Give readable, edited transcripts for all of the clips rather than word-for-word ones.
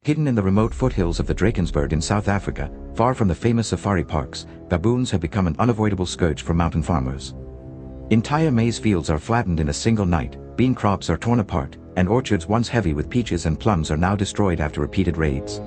Hidden in the remote foothills of the Drakensberg in South Africa, far from the famous safari parks, baboons have become an unavoidable scourge for mountain farmers. Entire maize fields are flattened in a single night, bean crops are torn apart, and orchards once heavy with peaches and plums are now destroyed after repeated raids.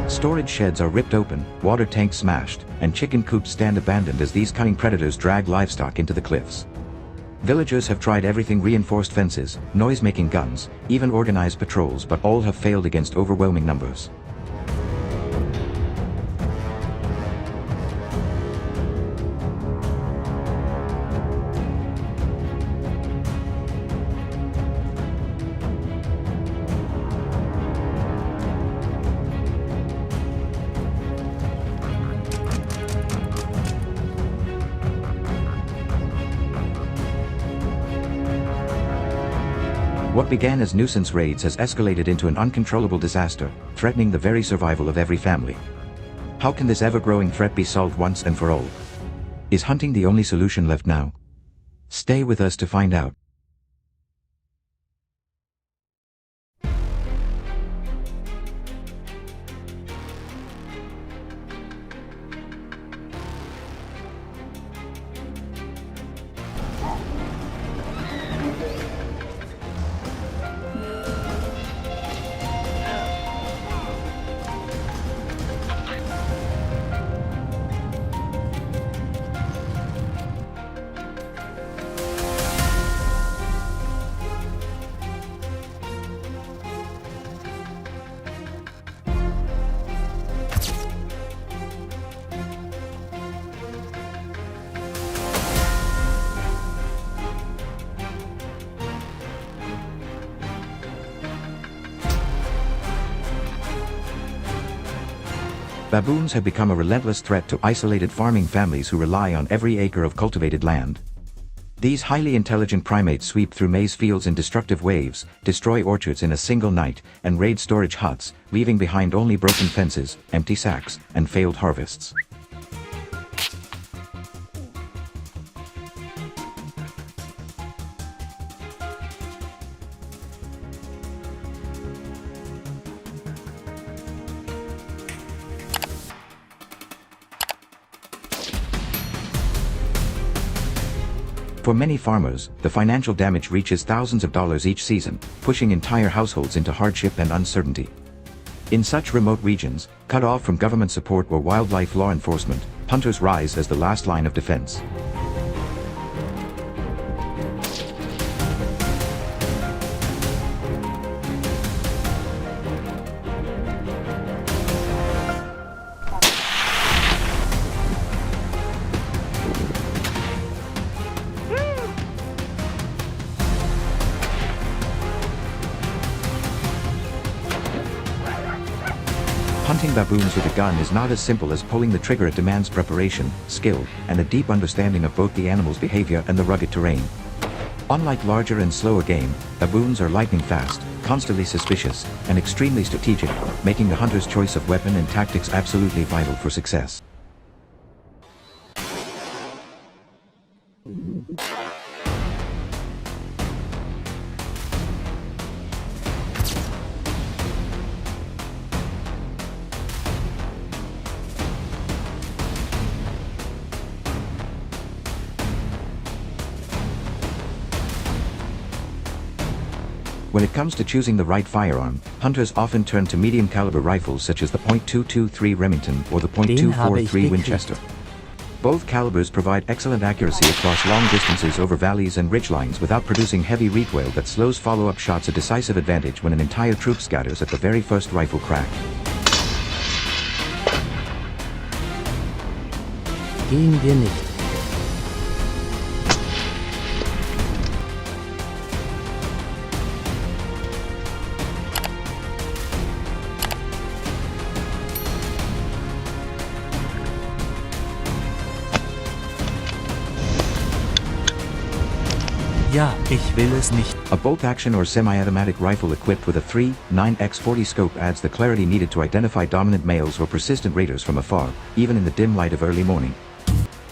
Storage sheds are ripped open, water tanks smashed, and chicken coops stand abandoned as these cunning predators drag livestock into the cliffs. Villagers have tried everything: reinforced fences, noise-making guns, even organized patrols, but all have failed against overwhelming numbers. What began as nuisance raids has escalated into an uncontrollable disaster, threatening the very survival of every family. How can this ever-growing threat be solved once and for all? Is hunting the only solution left now? Stay with us to find out. Baboons have become a relentless threat to isolated farming families who rely on every acre of cultivated land. These highly intelligent primates sweep through maize fields in destructive waves, destroy orchards in a single night, and raid storage huts, leaving behind only broken fences, empty sacks, and failed harvests. For many farmers, the financial damage reaches thousands of dollars each season, pushing entire households into hardship and uncertainty. In such remote regions, cut off from government support or wildlife law enforcement, hunters rise as the last line of defense. Hunting baboons with a gun is not as simple as pulling the trigger. It demands preparation, skill, and a deep understanding of both the animal's behavior and the rugged terrain. Unlike larger and slower game, baboons are lightning fast, constantly suspicious, and extremely strategic, making the hunter's choice of weapon and tactics absolutely vital for success. When it comes to choosing the right firearm, hunters often turn to medium-caliber rifles such as the .223 Remington or the .243 Winchester. Both calibers provide excellent accuracy across long distances over valleys and ridgelines without producing heavy recoil that slows follow-up shots, a decisive advantage when an entire troop scatters at the very first rifle crack. Gehen wir nicht. Ja, ich will es nicht. A bolt-action or semi-automatic rifle equipped with a 3.9x40 scope adds the clarity needed to identify dominant males or persistent raiders from afar, even in the dim light of early morning.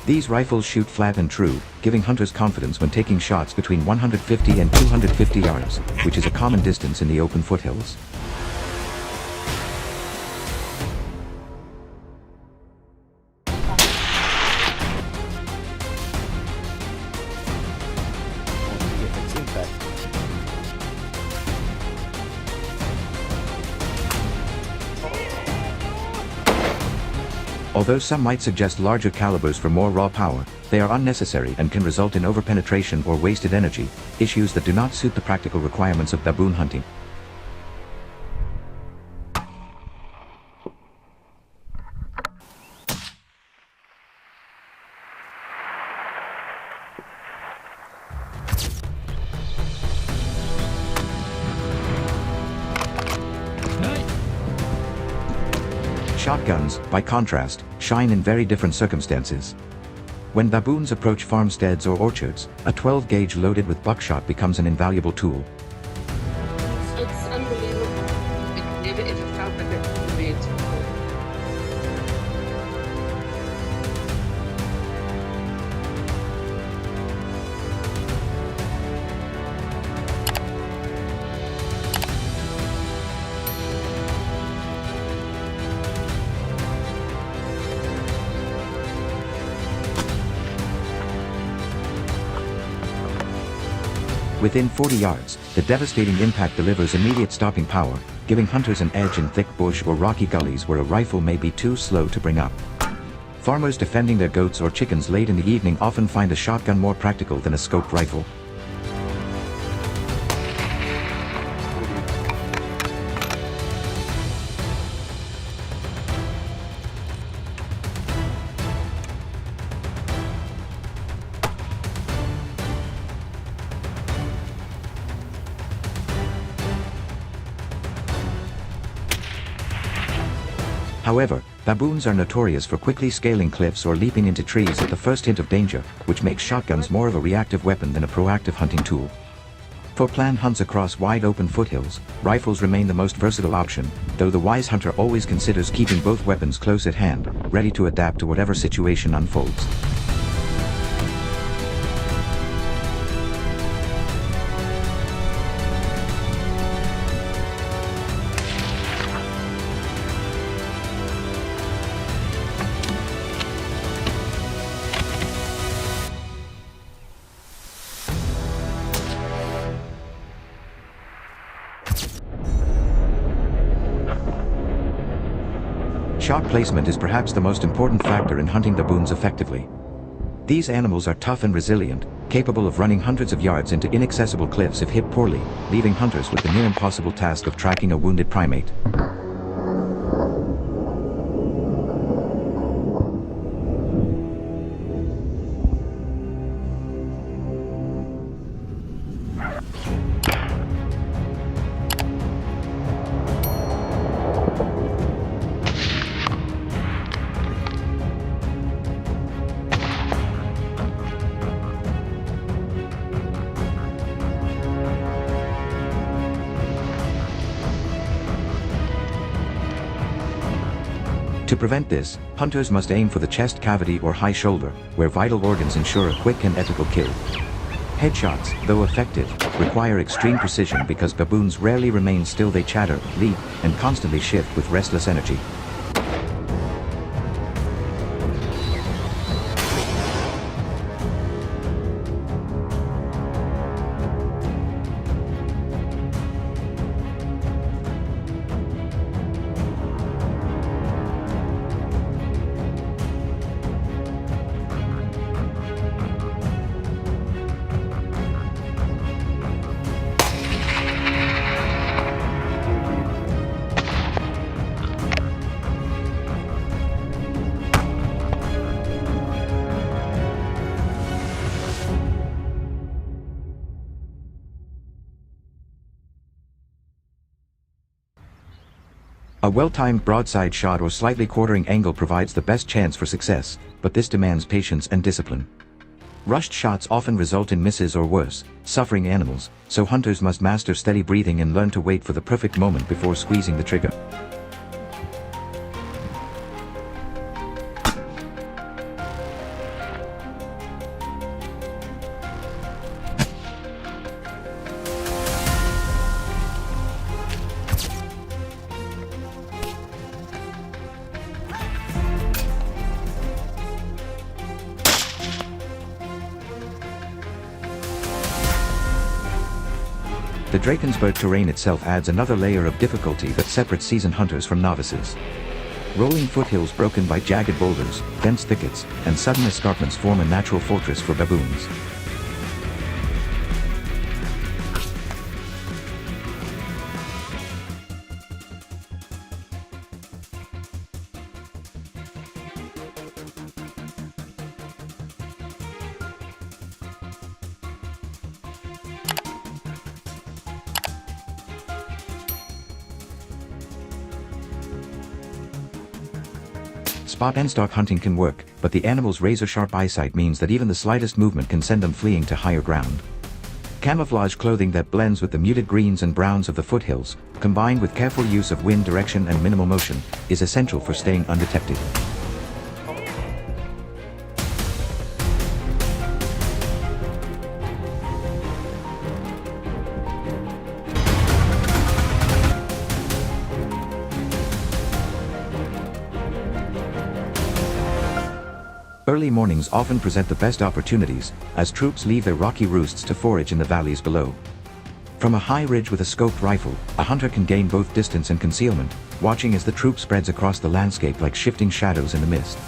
These rifles shoot flat and true, giving hunters confidence when taking shots between 150 and 250 yards, which is a common distance in the open foothills. Although some might suggest larger calibers for more raw power, they are unnecessary and can result in overpenetration or wasted energy, issues that do not suit the practical requirements of baboon hunting. Shotguns, by contrast, shine in very different circumstances. When baboons approach farmsteads or orchards, a 12-gauge loaded with buckshot becomes an invaluable tool. It's unbelievable. It never ever felt like it made before. Within 40 yards, the devastating impact delivers immediate stopping power, giving hunters an edge in thick bush or rocky gullies where a rifle may be too slow to bring up. Farmers defending their goats or chickens late in the evening often find a shotgun more practical than a scoped rifle. However, baboons are notorious for quickly scaling cliffs or leaping into trees at the first hint of danger, which makes shotguns more of a reactive weapon than a proactive hunting tool. For planned hunts across wide open foothills, rifles remain the most versatile option, though the wise hunter always considers keeping both weapons close at hand, ready to adapt to whatever situation unfolds. Shot placement is perhaps the most important factor in hunting baboons effectively. These animals are tough and resilient, capable of running hundreds of yards into inaccessible cliffs if hit poorly, leaving hunters with the near impossible task of tracking a wounded primate. To prevent this, hunters must aim for the chest cavity or high shoulder, where vital organs ensure a quick and ethical kill. Headshots, though effective, require extreme precision because baboons rarely remain still. They chatter, leap, and constantly shift with restless energy. A well-timed broadside shot or slightly quartering angle provides the best chance for success, but this demands patience and discipline. Rushed shots often result in misses or worse, suffering animals, so hunters must master steady breathing and learn to wait for the perfect moment before squeezing the trigger. The Drakensberg terrain itself adds another layer of difficulty that separates seasoned hunters from novices. Rolling foothills broken by jagged boulders, dense thickets, and sudden escarpments form a natural fortress for baboons. Spot and stalk hunting can work, but the animal's razor-sharp eyesight means that even the slightest movement can send them fleeing to higher ground. Camouflage clothing that blends with the muted greens and browns of the foothills, combined with careful use of wind direction and minimal motion, is essential for staying undetected. Early mornings often present the best opportunities, as troops leave their rocky roosts to forage in the valleys below. From a high ridge with a scoped rifle, a hunter can gain both distance and concealment, watching as the troop spreads across the landscape like shifting shadows in the mist.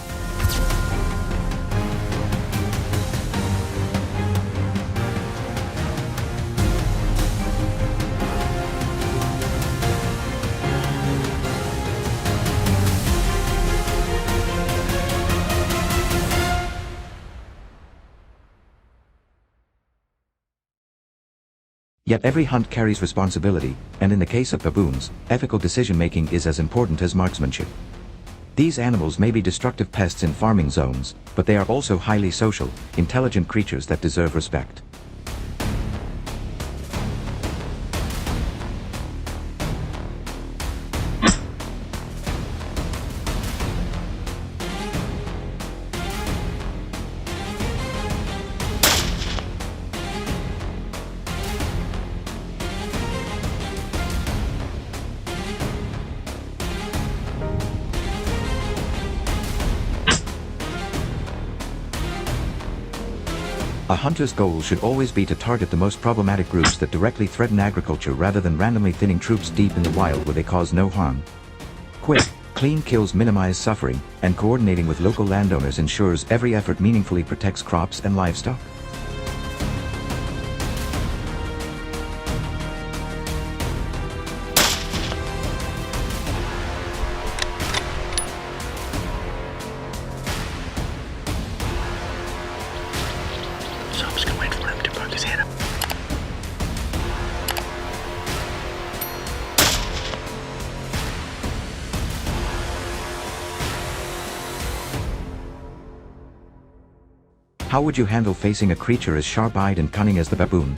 Yet every hunt carries responsibility, and in the case of baboons, ethical decision-making is as important as marksmanship. These animals may be destructive pests in farming zones, but they are also highly social, intelligent creatures that deserve respect. A hunter's goal should always be to target the most problematic groups that directly threaten agriculture rather than randomly thinning troops deep in the wild where they cause no harm. Quick, clean kills minimize suffering, and coordinating with local landowners ensures every effort meaningfully protects crops and livestock. So I'm just gonna wait for him to poke his head up. How would you handle facing a creature as sharp-eyed and cunning as the baboon?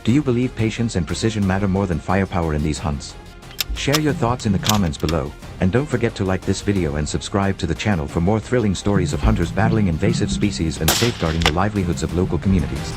Do you believe patience and precision matter more than firepower in these hunts? Share your thoughts in the comments below, and don't forget to like this video and subscribe to the channel for more thrilling stories of hunters battling invasive species and safeguarding the livelihoods of local communities.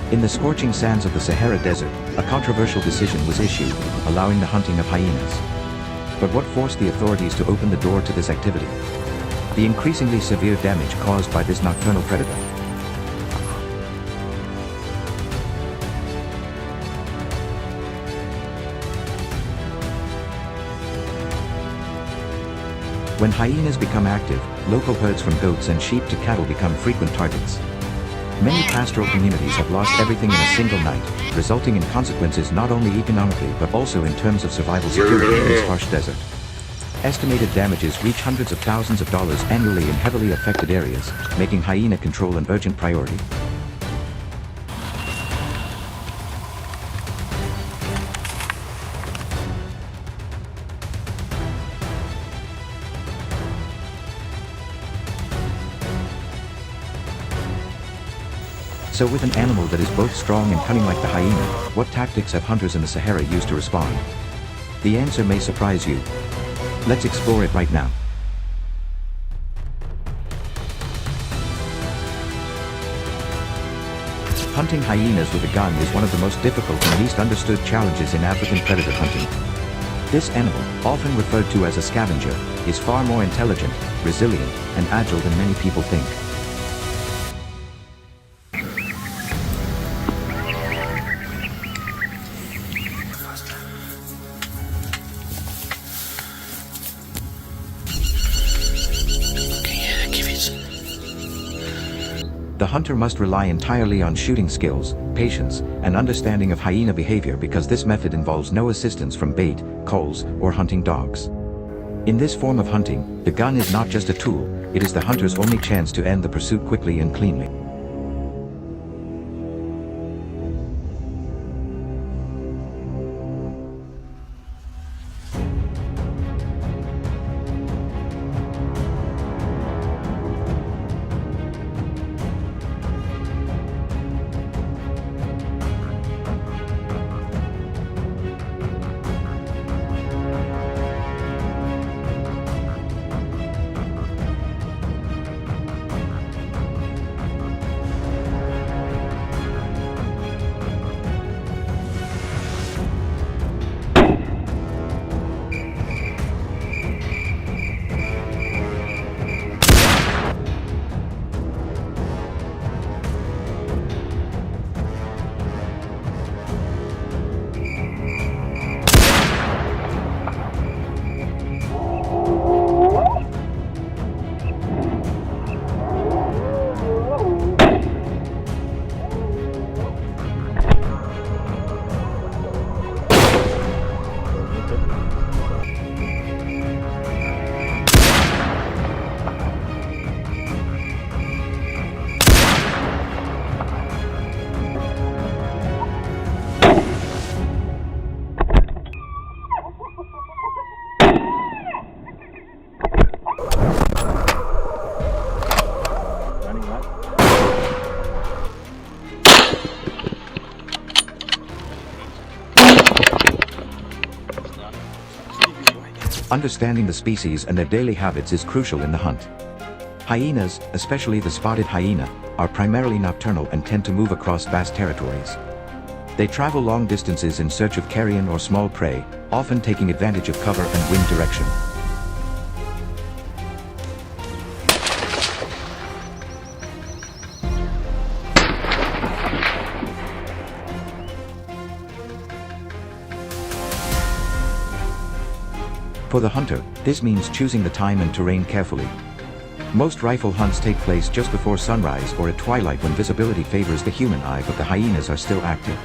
In the scorching sands of the Sahara Desert, a controversial decision was issued, allowing the hunting of hyenas. But what forced the authorities to open the door to this activity? the increasingly severe damage caused by this nocturnal predator. When hyenas become active, local herds from goats and sheep to cattle become frequent targets. Many pastoral communities have lost everything in a single night, resulting in consequences not only economically but also in terms of survival security in this harsh desert. Estimated damages reach hundreds of thousands of dollars annually in heavily affected areas, making hyena control an urgent priority. So with an animal that is both strong and cunning like the hyena, what tactics have hunters in the Sahara used to respond? The answer may surprise you. Let's explore it right now. Hunting hyenas with a gun is one of the most difficult and least understood challenges in African predator hunting. This animal, often referred to as a scavenger, is far more intelligent, resilient, and agile than many people think. The hunter must rely entirely on shooting skills, patience, and understanding of hyena behavior because this method involves no assistance from bait, calls, or hunting dogs. In this form of hunting, the gun is not just a tool, it is the hunter's only chance to end the pursuit quickly and cleanly. Understanding the species and their daily habits is crucial in the hunt. Hyenas, especially the spotted hyena, are primarily nocturnal and tend to move across vast territories. They travel long distances in search of carrion or small prey, often taking advantage of cover and wind direction. For the hunter, this means choosing the time and terrain carefully. Most rifle hunts take place just before sunrise or at twilight when visibility favors the human eye but the hyenas are still active.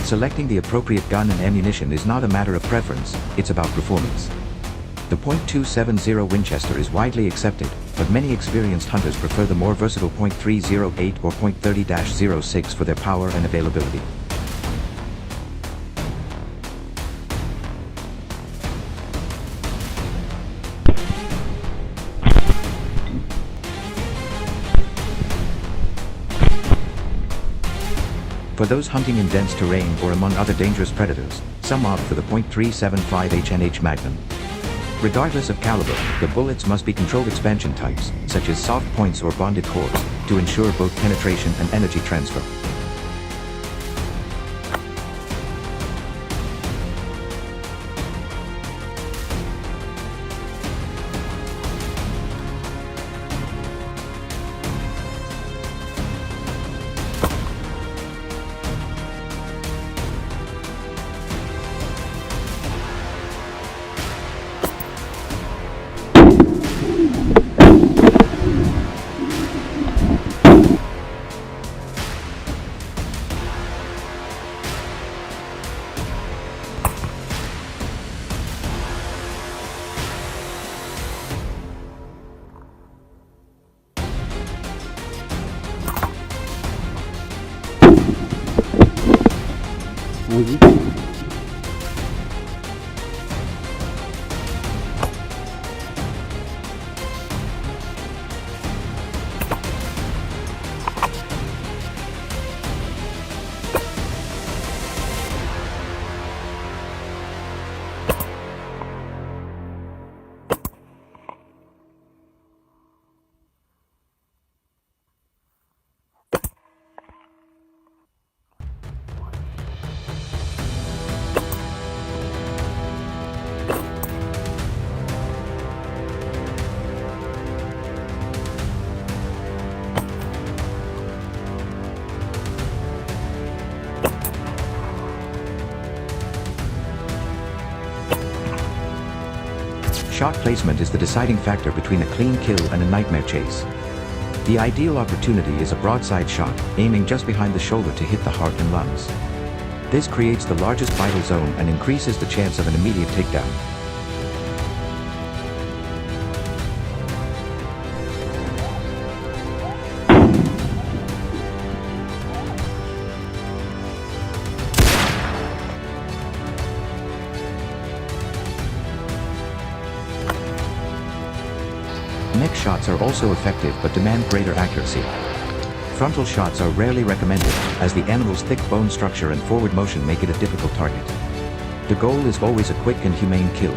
Selecting the appropriate gun and ammunition is not a matter of preference, it's about performance. The .270 Winchester is widely accepted, but many experienced hunters prefer the more versatile .308 or .30-06 for their power and availability. For those hunting in dense terrain or among other dangerous predators, some opt for the .375 HNH Magnum. Regardless of caliber, the bullets must be controlled expansion types, such as soft points or bonded cores, to ensure both penetration and energy transfer. 뭐지? Shot placement is the deciding factor between a clean kill and a nightmare chase. The ideal opportunity is a broadside shot, aiming just behind the shoulder to hit the heart and lungs. This creates the largest vital zone and increases the chance of an immediate takedown. Neck shots are also effective but demand greater accuracy. Frontal shots are rarely recommended, as the animal's thick bone structure and forward motion make it a difficult target. The goal is always a quick and humane kill.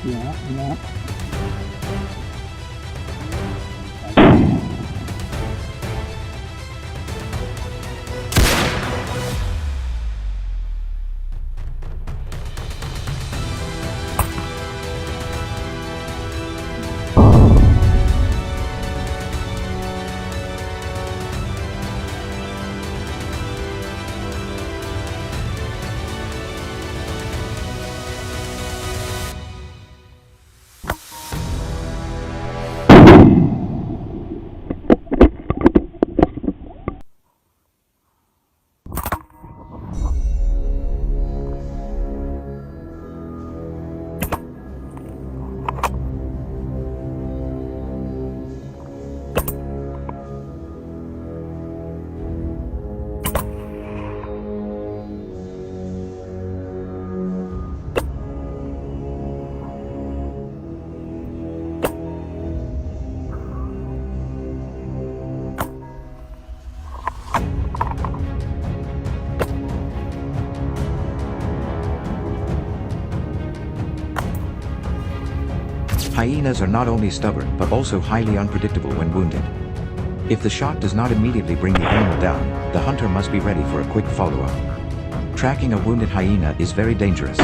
Yeah. Hyenas are not only stubborn but also highly unpredictable when wounded. If the shot does not immediately bring the animal down, the hunter must be ready for a quick follow-up. Tracking a wounded hyena is very dangerous.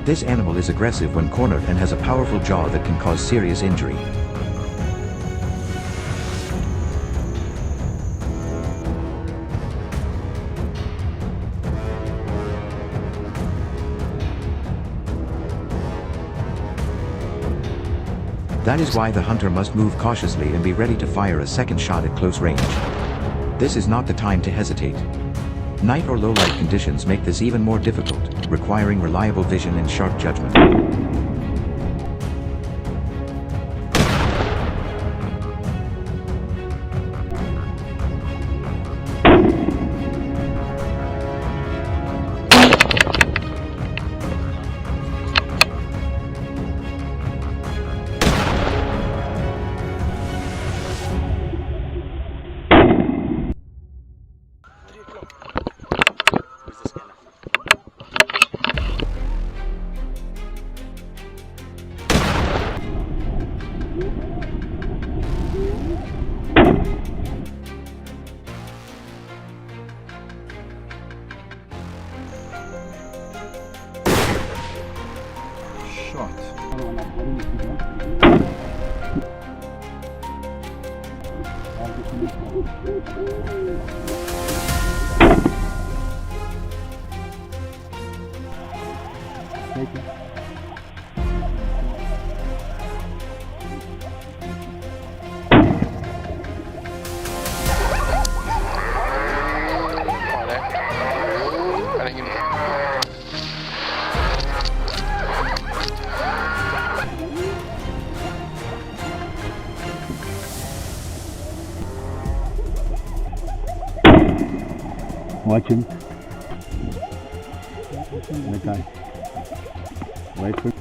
This animal is aggressive when cornered and has a powerful jaw that can cause serious injury. That is why the hunter must move cautiously and be ready to fire a second shot at close range. This is not the time to hesitate. Night or low light conditions make this even more difficult, requiring reliable vision and sharp judgment. Watch him. Okay. Wait for.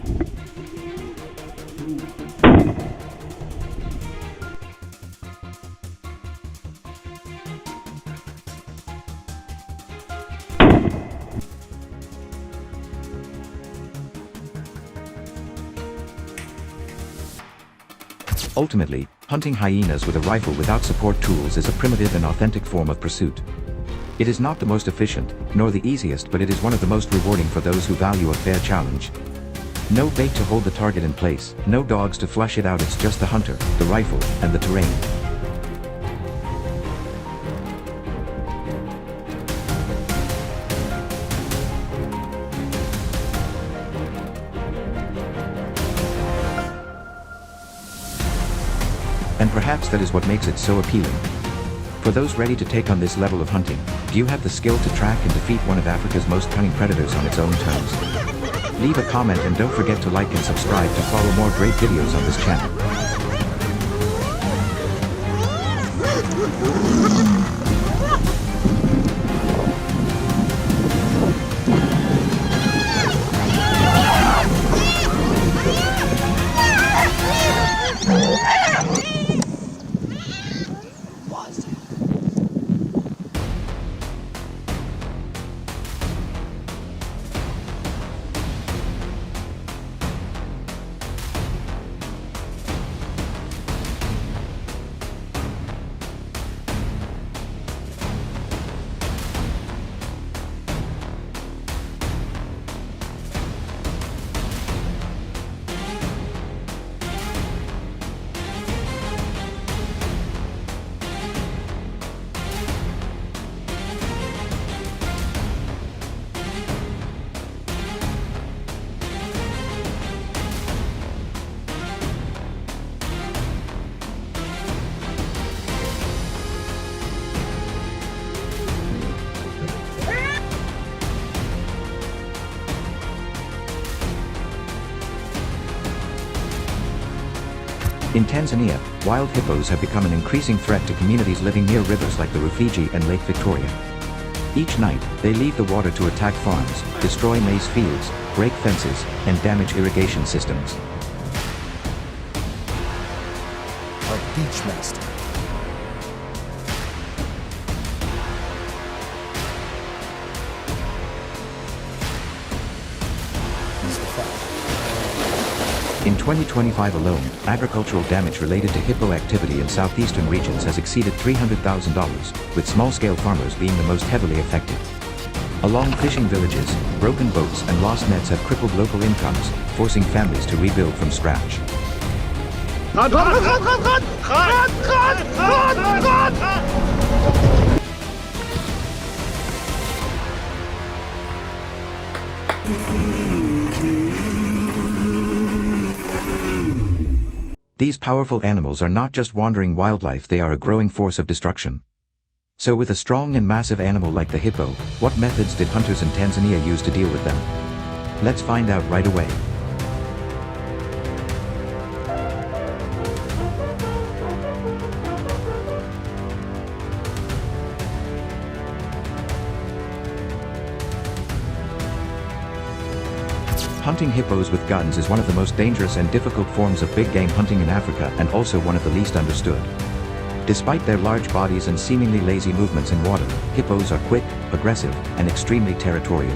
Ultimately, hunting hyenas with a rifle without support tools is a primitive and authentic form of pursuit. It is not the most efficient, nor the easiest, but it is one of the most rewarding for those who value a fair challenge. No bait to hold the target in place, no dogs to flush it out, it's just the hunter, the rifle, and the terrain. And perhaps that is what makes it so appealing. For those ready to take on this level of hunting, do you have the skill to track and defeat one of Africa's most cunning predators on its own terms? Leave a comment and don't forget to like and subscribe to follow more great videos on this channel. In Tanzania, wild hippos have become an increasing threat to communities living near rivers like the Rufiji and Lake Victoria. Each night, they leave the water to attack farms, destroy maize fields, break fences, and damage irrigation systems. Our beach master. He's the fight. In 2025 alone, agricultural damage related to hippo activity in southeastern regions has exceeded $300,000, with small-scale farmers being the most heavily affected. Along fishing villages, broken boats and lost nets have crippled local incomes, forcing families to rebuild from scratch. These powerful animals are not just wandering wildlife, they are a growing force of destruction. So with a strong and massive animal like the hippo, what methods did hunters in Tanzania use to deal with them? Let's find out right away. Hunting hippos with guns is one of the most dangerous and difficult forms of big game hunting in Africa, and also one of the least understood. Despite their large bodies and seemingly lazy movements in water, hippos are quick, aggressive, and extremely territorial.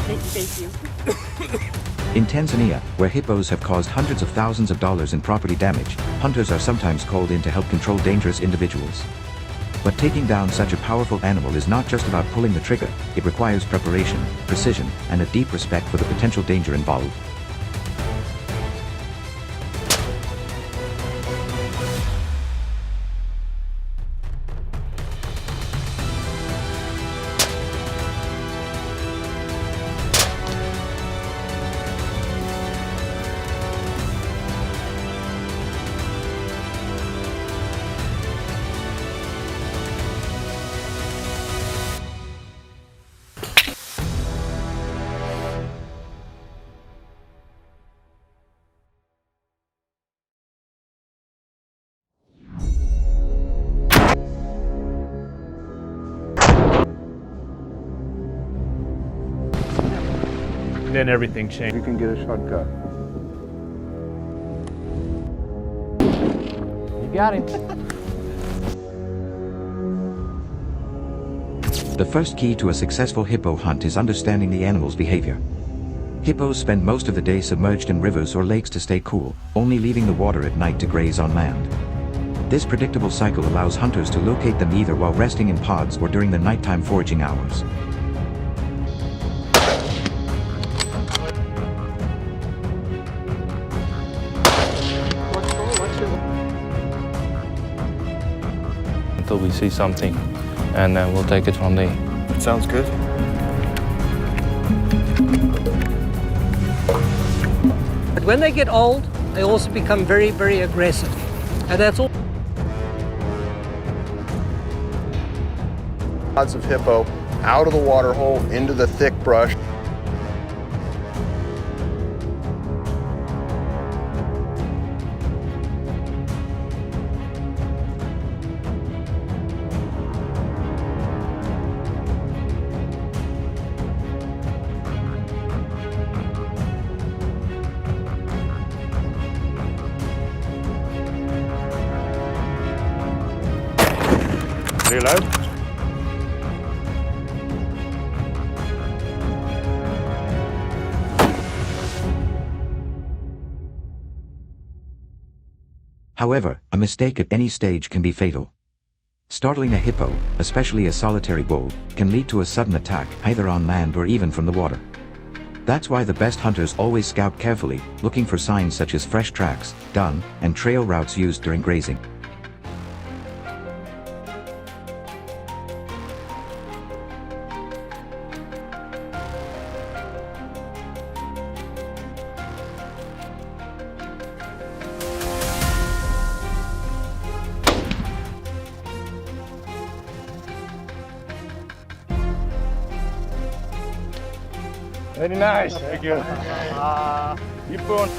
Thank you. In Tanzania, where hippos have caused hundreds of thousands of dollars in property damage, hunters are sometimes called in to help control dangerous individuals. But taking down such a powerful animal is not just about pulling the trigger, it requires preparation, precision, and a deep respect for the potential danger involved. Then everything changed. You can get a shortcut. You got him. The first key to a successful hippo hunt is understanding the animal's behavior. Hippos spend most of the day submerged in rivers or lakes to stay cool, only leaving the water at night to graze on land. This predictable cycle allows hunters to locate them either while resting in pods or during the nighttime foraging hours. Until we see something, and then we'll take it from there. That sounds good. But when they get old, they also become very, very aggressive. And that's all. Pods of hippo out of the water hole into the thick brush. Reload. However, a mistake at any stage can be fatal. Startling a hippo, especially a solitary bull, can lead to a sudden attack, either on land or even from the water. That's why the best hunters always scout carefully, looking for signs such as fresh tracks, dung, and trail routes used during grazing. Very nice. Thank you. Keep going.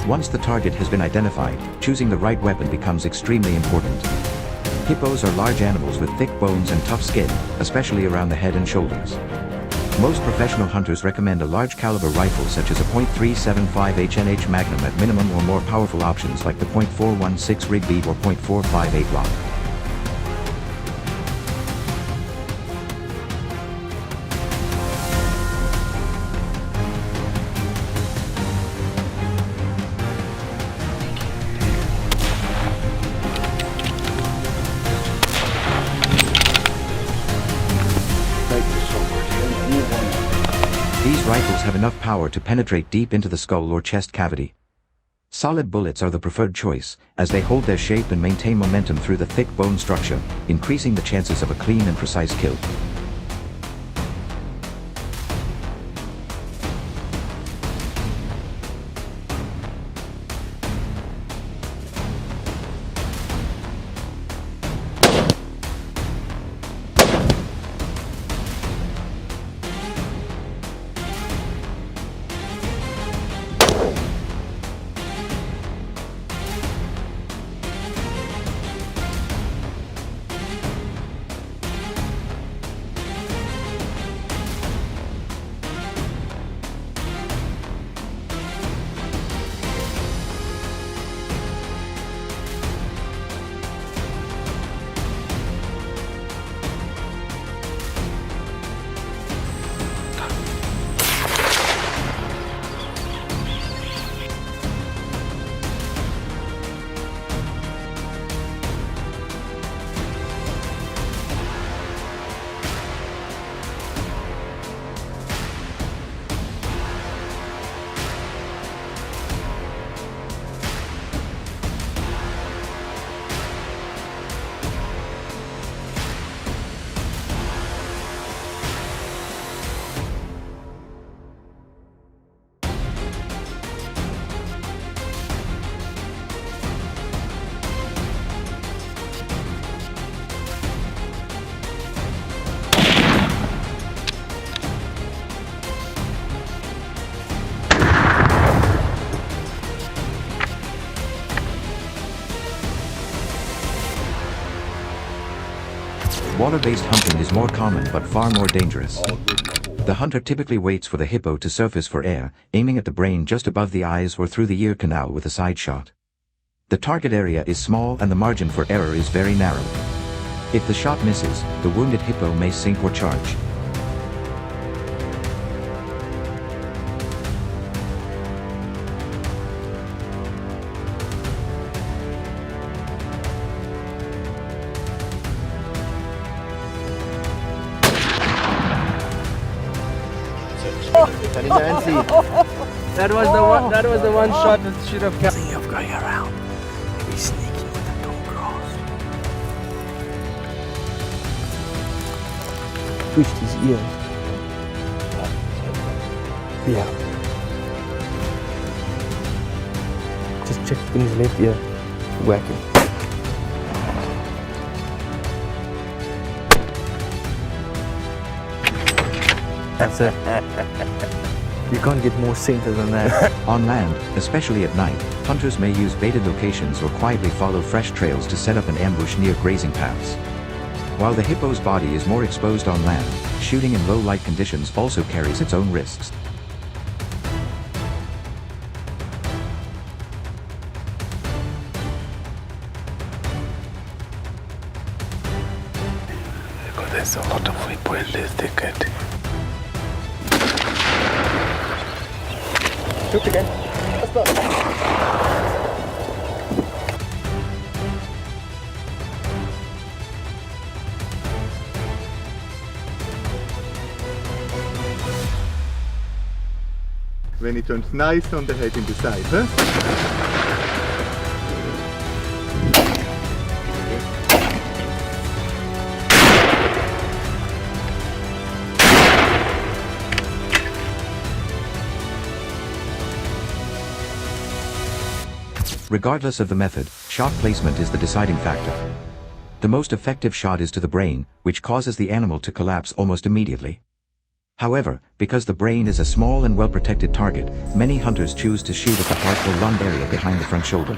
Once the target has been identified, choosing the right weapon becomes extremely important. Hippos are large animals with thick bones and tough skin, especially around the head and shoulders. Most professional hunters recommend a large caliber rifle such as a .375 HNH Magnum at minimum, or more powerful options like the .416 Rig Beat or .458 Rock. These rifles have enough power to penetrate deep into the skull or chest cavity. Solid bullets are the preferred choice, as they hold their shape and maintain momentum through the thick bone structure, increasing the chances of a clean and precise kill. Water-based hunting is more common but far more dangerous. The hunter typically waits for the hippo to surface for air, aiming at the brain just above the eyes or through the ear canal with a side shot. The target area is small and the margin for error is very narrow. If the shot misses, the wounded hippo may sink or charge. That was the one. That was the one shot that should have kept. Thinking of going around. Maybe sneaking with the tall grass. Pushed his ear. Yeah. Just check in his left ear. Whack him. That's it. You can't get more center than that. On land, especially at night, hunters may use baited locations or quietly follow fresh trails to set up an ambush near grazing paths. While the hippo's body is more exposed on land, shooting in low light conditions also carries its own risks. Because there's a lot of people in this thicket. Shoot again. Let's go. When it turns nice on the head in the side, huh? Regardless of the method, shot placement is the deciding factor. The most effective shot is to the brain, which causes the animal to collapse almost immediately. However, because the brain is a small and well-protected target, many hunters choose to shoot at the heart or lung area behind the front shoulder.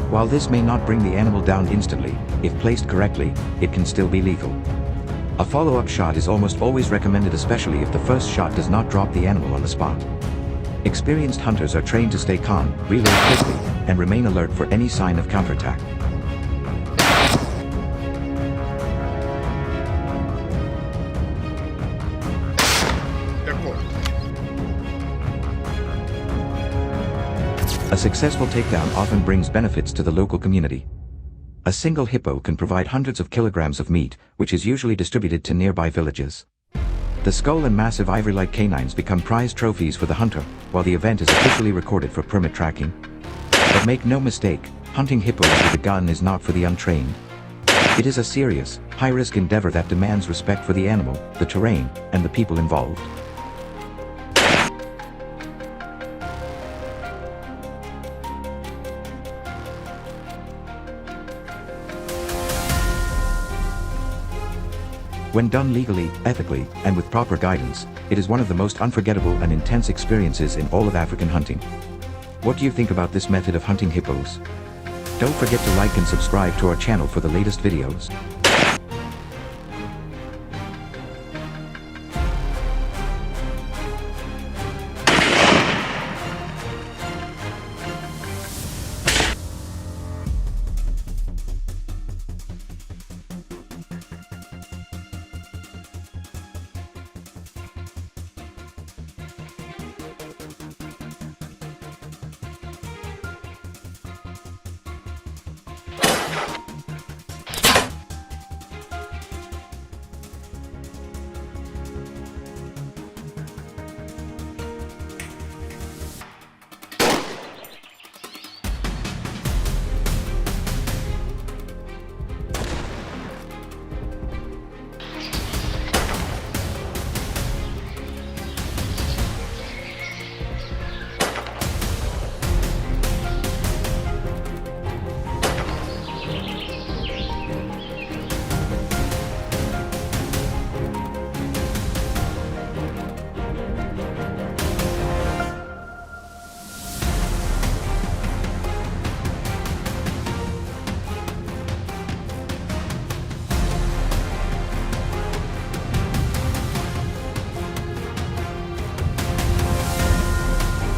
While this may not bring the animal down instantly, if placed correctly, it can still be lethal. A follow-up shot is almost always recommended, especially if the first shot does not drop the animal on the spot. Experienced hunters are trained to stay calm, reload quickly, and remain alert for any sign of counterattack. A successful takedown often brings benefits to the local community. A single hippo can provide hundreds of kilograms of meat, which is usually distributed to nearby villages. The skull and massive ivory-like canines become prized trophies for the hunter, while the event is officially recorded for permit tracking. But make no mistake, hunting hippos with a gun is not for the untrained. It is a serious, high-risk endeavor that demands respect for the animal, the terrain, and the people involved. When done legally, ethically, and with proper guidance, it is one of the most unforgettable and intense experiences in all of African hunting. What do you think about this method of hunting hippos? Don't forget to like and subscribe to our channel for the latest videos.